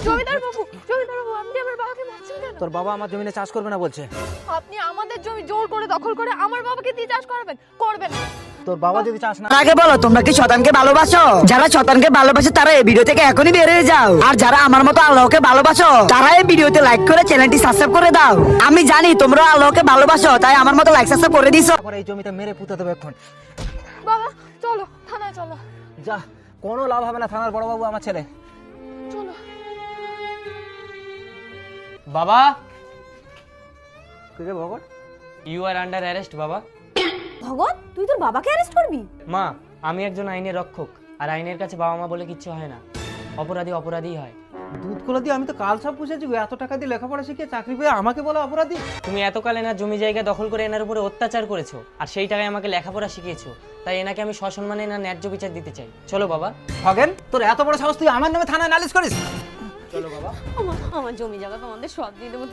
জমিদার বাবু, আপনি আমার বাবাকে মারছেন কেন? তোর বাবা আমার জমিনে চাষ করবে না বলছে। আপনি আমাদের জমি জোর করে দখল করে আমার বাবাকে দিয়ে চাষ করাবেন? করবেন না। তোর বাবা যদি চাষ না আগে বলো, তোমরা কি শতানকে ভালোবাসো? যারা শতানকে ভালোবাসে তারা এই ভিডিও থেকে এখনই বের হয়ে যাও, আর যারা আমার মতো আল্লাহকে ভালোবাসো তারা এই ভিডিওতে লাইক করে চ্যানেলটি সাবস্ক্রাইব করে দাও। আমি জানি তোমরা আল্লাহকে ভালোবাসো, তাই আমার মতো লাইক সাবস্ক্রাইব করে দিছো। করে এই জমিতে মেরে পুঁতে দেবে এখন। বাবা চলো, থানায় চলো। যা, কোনো লাভ হবে না, থানার বড় বাবু আমার ছেলে। চলো। বাবা, কি রে Bhagat? You are under arrest বাবা। ভগত, তুই তোর বাবাকে অ্যারেস্ট করবি? মা, আমি একজন আইনের রক্ষক, আর আইনের কাছে বাবা মা বলে কিচ্ছু হয় না। অপরাধী অপরাধী হয়। দুধ কলা দিয়ে আমি তো কাল সব পুষেছি, এত টাকা দিয়ে লেখাপড়া শিখে চাকরি পেয়ে আমাকে বলে অপরাধী? তুমি এতকাল এনার জমি জায়গা দখল করে এনার উপরে অত্যাচার করেছো, আর সেই টাকায় আমাকে লেখাপড়া শিখিয়েছো। তাই এনাকে আমি সসম্মানে এনার ন্যায্য বিচার দিতে চাই। চলো বাবা। খগেন, তোর এত বড় সাহস, তুই আমার নামে থানায় নালিশ করিস? আমার জমি জায়গা তোমাদের সব দিয়ে দেবো।